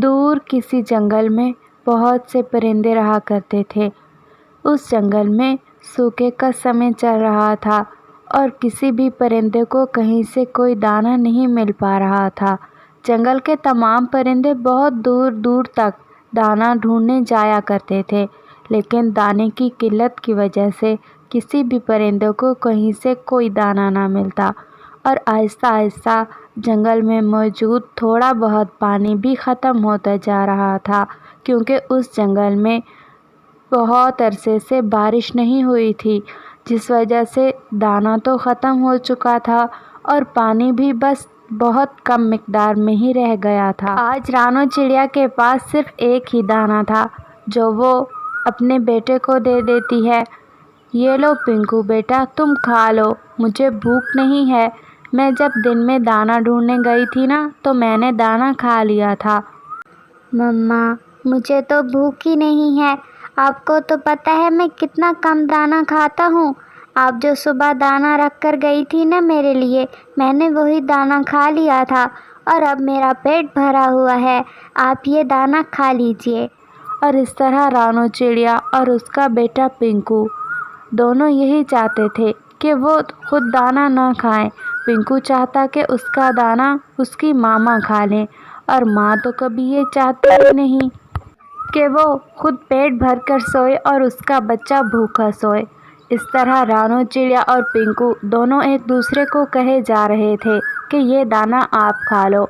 دور کسی جنگل میں بہت سے پرندے رہا کرتے تھے۔ اس جنگل میں سوکھے کا سمے چل رہا تھا اور کسی بھی پرندے کو کہیں سے کوئی دانہ نہیں مل پا رہا تھا۔ جنگل کے تمام پرندے بہت دور دور تک دانہ ڈھونڈنے جایا کرتے تھے، لیکن دانے کی قلت کی وجہ سے کسی بھی پرندے کو کہیں سے کوئی دانہ نہ ملتا، اور آہستہ آہستہ جنگل میں موجود تھوڑا بہت پانی بھی ختم ہوتا جا رہا تھا، کیونکہ اس جنگل میں بہت عرصے سے بارش نہیں ہوئی تھی، جس وجہ سے دانہ تو ختم ہو چکا تھا اور پانی بھی بس بہت کم مقدار میں ہی رہ گیا تھا۔ آج رانو چڑیا کے پاس صرف ایک ہی دانہ تھا جو وہ اپنے بیٹے کو دے دیتی ہے۔ یہ لو پنکو بیٹا، تم کھا لو، مجھے بھوک نہیں ہے۔ میں جب دن میں دانہ ڈھونڈنے گئی تھی نا تو میں نے دانہ کھا لیا تھا۔ مما، مجھے تو بھوک ہی نہیں ہے۔ آپ کو تو پتہ ہے میں کتنا کم دانہ کھاتا ہوں۔ آپ جو صبح دانہ رکھ کر گئی تھی نا میرے لیے، میں نے وہی دانہ کھا لیا تھا اور اب میرا پیٹ بھرا ہوا ہے۔ آپ یہ دانہ کھا لیجئے۔ اور اس طرح رانو چڑیا اور اس کا بیٹا پنکو دونوں یہی چاہتے تھے کہ وہ خود دانہ نہ کھائیں۔ پنکو چاہتا کہ اس کا دانہ اس کی ماما کھا لیں، اور ماں تو کبھی یہ چاہتی ہی نہیں کہ وہ خود پیٹ بھر کر سوئے اور اس کا بچہ بھوکا سوئے۔ اس طرح رانو چڑیا اور پنکو دونوں ایک دوسرے کو کہے جا رہے تھے کہ یہ دانہ آپ کھا لو۔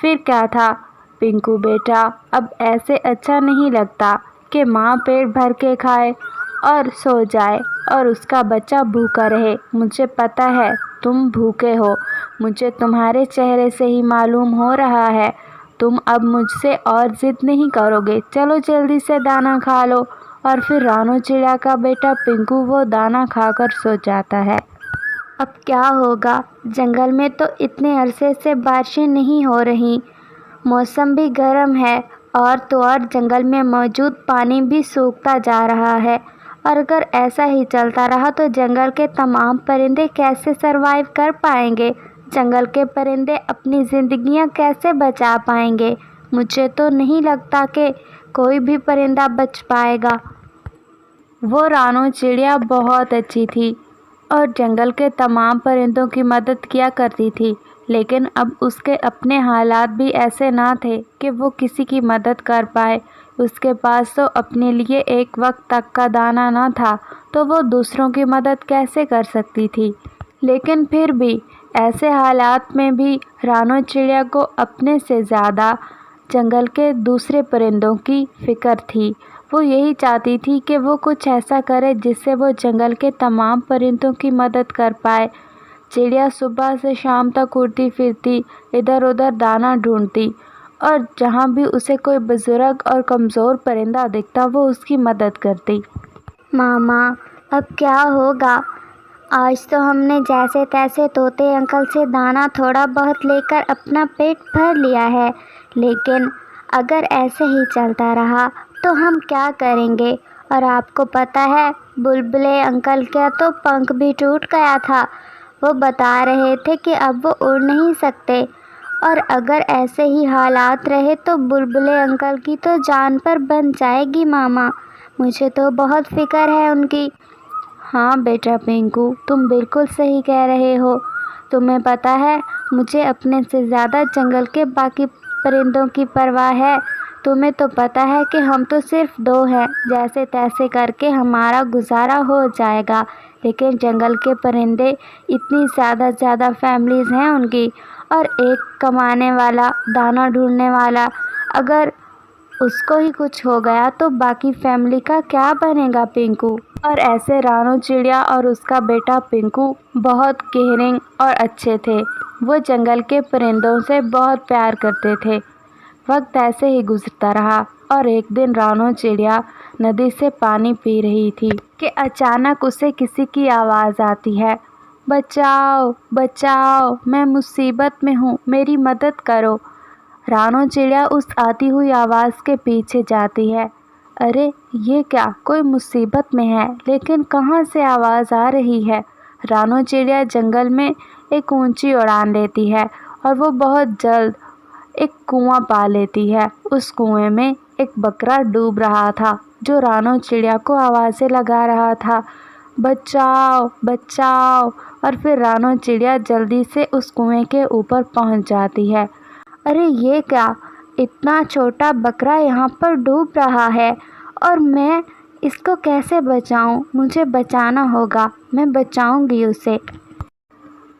پھر کیا تھا پنکو بیٹا، اب ایسے اچھا نہیں لگتا کہ ماں پیٹ بھر کے کھائے اور سو جائے اور اس کا بچہ بھوکا رہے۔ مجھے پتہ ہے تم بھوکے ہو، مجھے تمہارے چہرے سے ہی معلوم ہو رہا ہے۔ تم اب مجھ سے اور ضد نہیں کرو گے، چلو جلدی سے دانہ کھا لو۔ اور پھر رانو چڑیا کا بیٹا پنکو وہ دانہ کھا کر سو جاتا ہے۔ اب کیا ہوگا؟ جنگل میں تو اتنے عرصے سے بارشیں نہیں ہو رہی، موسم بھی گرم ہے، اور تو اور جنگل میں موجود پانی بھی سوکھتا جا رہا ہے، اور اگر ایسا ہی چلتا رہا تو جنگل کے تمام پرندے کیسے سروائیو کر پائیں گے؟ جنگل کے پرندے اپنی زندگیاں کیسے بچا پائیں گے؟ مجھے تو نہیں لگتا کہ کوئی بھی پرندہ بچ پائے گا۔ وہ رانو چڑیا بہت اچھی تھی اور جنگل کے تمام پرندوں کی مدد کیا کرتی تھی، لیکن اب اس کے اپنے حالات بھی ایسے نہ تھے کہ وہ کسی کی مدد کر پائے۔ اس کے پاس تو اپنے لیے ایک وقت تک کا دانہ نہ تھا، تو وہ دوسروں کی مدد کیسے کر سکتی تھی؟ لیکن پھر بھی ایسے حالات میں بھی رانو چڑیا کو اپنے سے زیادہ جنگل کے دوسرے پرندوں کی فکر تھی۔ وہ یہی چاہتی تھی کہ وہ کچھ ایسا کرے جس سے وہ جنگل کے تمام پرندوں کی مدد کر پائے۔ چڑیا صبح سے شام تک اڑتی پھرتی، ادھر ادھر دانہ ڈھونڈتی، اور جہاں بھی اسے کوئی بزرگ اور کمزور پرندہ دکھتا وہ اس کی مدد کرتی۔ ماما، اب کیا ہوگا؟ آج تو ہم نے جیسے تیسے طوطے انکل سے دانہ تھوڑا بہت لے کر اپنا پیٹ بھر لیا ہے، لیکن اگر ایسے ہی چلتا رہا تو ہم کیا کریں گے؟ اور آپ کو پتہ ہے بلبلے انکل کا تو پنکھ بھی ٹوٹ گیا تھا۔ وہ بتا رہے تھے کہ اب وہ اڑ نہیں سکتے، اور اگر ایسے ہی حالات رہے تو بلبلے انکل کی تو جان پر بن جائے گی ماما۔ مجھے تو بہت فکر ہے ان کی۔ ہاں بیٹا پنکو، تم بالکل صحیح کہہ رہے ہو۔ تمہیں پتہ ہے مجھے اپنے سے زیادہ جنگل کے باقی پرندوں کی پرواہ ہے۔ تمہیں تو پتہ ہے کہ ہم تو صرف 2 ہیں، جیسے تیسے کر کے ہمارا گزارا ہو جائے گا، لیکن جنگل کے پرندے اتنی زیادہ فیملیز ہیں ان کی، اور ایک کمانے والا، دانہ ڈھونڈنے والا، اگر اس کو ہی کچھ ہو گیا تو باقی فیملی کا کیا بنے گا پنکو؟ اور ایسے رانو چڑیا اور اس کا بیٹا پنکو بہت کیئرنگ اور اچھے تھے۔ وہ جنگل کے پرندوں سے بہت پیار کرتے تھے۔ وقت ایسے ہی گزرتا رہا، اور ایک دن رانو چڑیا ندی سے پانی پی رہی تھی کہ اچانک اسے کسی کی آواز آتی ہے، بچاؤ بچاؤ، میں مصیبت میں ہوں، میری مدد کرو۔ رانو چڑیا اس آتی ہوئی آواز کے پیچھے جاتی ہے۔ ارے یہ کیا، کوئی مصیبت میں ہے، لیکن کہاں سے آواز آ رہی ہے؟ رانو چڑیا جنگل میں ایک اونچی اڑان لیتی ہے اور وہ بہت جلد ایک کنواں پا لیتی ہے۔ اس کنویں میں ایک بکرا ڈوب رہا تھا جو رانو چڑیا کو آوازیں لگا رہا تھا، بچاؤ بچاؤ۔ اور پھر رانو چڑیا جلدی سے اس کنویں کے اوپر پہنچ جاتی ہے۔ ارے یہ کیا، اتنا چھوٹا بکرا یہاں پر ڈوب رہا ہے اور میں اس کو کیسے بچاؤں؟ مجھے بچانا ہوگا، میں بچاؤں گی اسے۔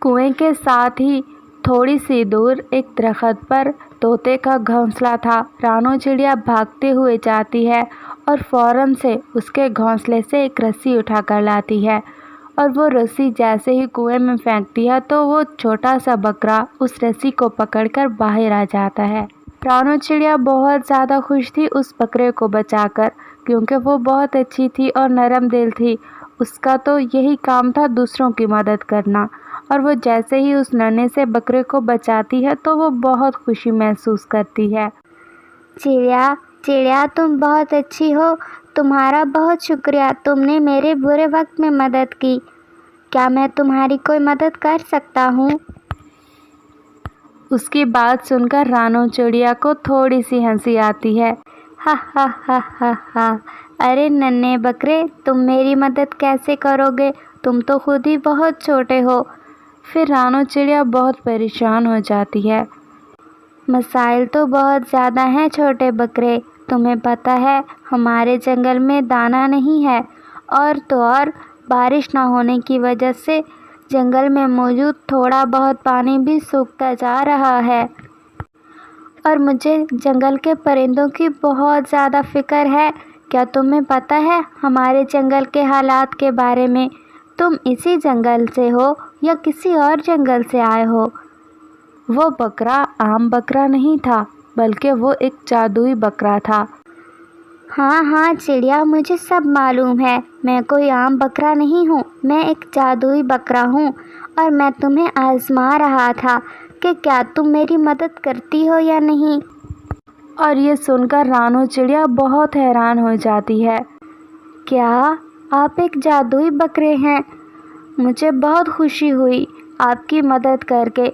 کنویں کے ساتھ ہی تھوڑی سی دور ایک درخت پر طوطے کا گھونسلہ تھا۔ رانو چڑیا بھاگتے ہوئے جاتی ہے اور فوراً سے اس کے گھونسلے سے ایک رسی اٹھا کر لاتی ہے، اور وہ رسی جیسے ہی کنویں میں پھینکتی ہے تو وہ چھوٹا سا بکرا اس رسی کو پکڑ کر باہر آ جاتا ہے۔ رانو چڑیا بہت زیادہ خوش تھی اس بکرے کو بچا کر، کیونکہ وہ بہت اچھی تھی اور نرم دل تھی۔ اس کا تو یہی کام تھا دوسروں کی مدد کرنا، اور وہ جیسے ہی اس ننھے سے بکرے کو بچاتی ہے تو وہ بہت خوشی محسوس کرتی ہے۔ چڑیا چڑیا تم بہت اچھی ہو، تمہارا بہت شکریہ، تم نے میرے برے وقت میں مدد کی۔ کیا میں تمہاری کوئی مدد کر سکتا ہوں؟ اس کی بات سن کر رانو چڑیا کو تھوڑی سی ہنسی آتی ہے۔ ہا ہا ہا ہا ہا، ارے ننھے بکرے، تم میری مدد کیسے کرو گے؟ تم تو خود ہی بہت چھوٹے ہو۔ پھر رانو چڑیا بہت پریشان ہو جاتی ہے۔ مسائل تو بہت زیادہ ہیں چھوٹے بکرے، تمہیں پتہ ہے ہمارے جنگل میں دانہ نہیں ہے، اور تو اور بارش نہ ہونے کی وجہ سے جنگل میں موجود تھوڑا بہت پانی بھی سوکھتا جا رہا ہے، اور مجھے جنگل کے پرندوں کی بہت زیادہ فکر ہے۔ کیا تمہیں پتہ ہے ہمارے جنگل کے حالات کے بارے میں؟ تم اسی جنگل سے ہو یا کسی اور جنگل سے آئے ہو؟ وہ بکرا عام بکرا نہیں تھا، بلکہ وہ ایک جادوئی بکرا تھا۔ ہاں ہاں چڑیا، مجھے سب معلوم ہے، میں کوئی عام بکرا نہیں ہوں، میں ایک جادوئی بکرا ہوں، اور میں تمہیں آزما رہا تھا کہ کیا تم میری مدد کرتی ہو یا نہیں۔ اور یہ سن کر رانو چڑیا بہت حیران ہو جاتی ہے۔ کیا آپ ایک جادوئی بکرے ہیں؟ مجھے بہت خوشی ہوئی آپ کی مدد کر کے۔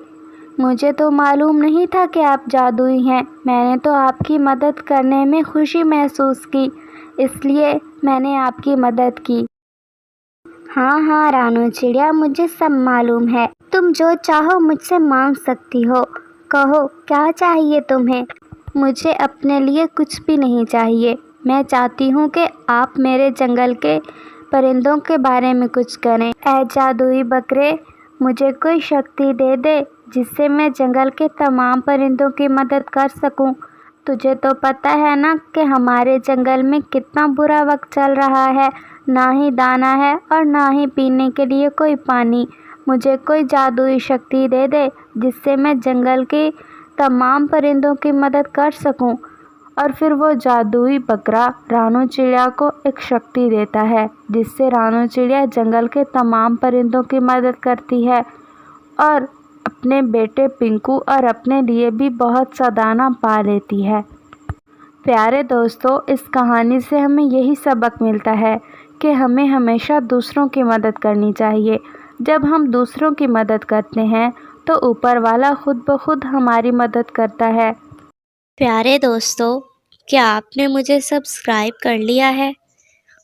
مجھے تو معلوم نہیں تھا کہ آپ جادوئی ہیں، میں نے تو آپ کی مدد کرنے میں خوشی محسوس کی، اس لیے میں نے آپ کی مدد کی۔ ہاں ہاں رانو چڑیا، مجھے سب معلوم ہے، تم جو چاہو مجھ سے مانگ سکتی ہو، کہو کیا چاہیے تمہیں؟ مجھے اپنے لیے کچھ بھی نہیں چاہیے، میں چاہتی ہوں کہ آپ میرے جنگل کے پرندوں کے بارے میں کچھ کریں۔ اے جادوئی بکرے، مجھے کوئی شکتی دے دے جس سے میں جنگل کے تمام پرندوں کی مدد کر سکوں۔ تجھے تو پتہ ہے نا کہ ہمارے جنگل میں کتنا برا وقت چل رہا ہے، نہ ہی دانہ ہے اور نہ ہی پینے کے لیے کوئی پانی۔ مجھے کوئی جادوئی شکتی دے دے جس سے میں جنگل کے تمام پرندوں کی مدد کر سکوں۔ اور پھر وہ جادوئی بکرا رانو چڑیا کو ایک شکتی دیتا ہے، جس سے رانو چڑیا جنگل کے تمام پرندوں کی مدد کرتی ہے، اور اپنے بیٹے پنکو اور اپنے لیے بھی بہت سا دانہ پا لیتی ہے۔ پیارے دوستو، اس کہانی سے ہمیں یہی سبق ملتا ہے کہ ہمیں ہمیشہ دوسروں کی مدد کرنی چاہیے۔ جب ہم دوسروں کی مدد کرتے ہیں تو اوپر والا خود بخود ہماری مدد کرتا ہے۔ پیارے دوستو، کیا آپ نے مجھے سبسکرائب کر لیا ہے؟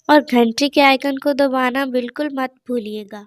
اور گھنٹی کے آئیکن کو دبانا بالکل مت بھولیے گا۔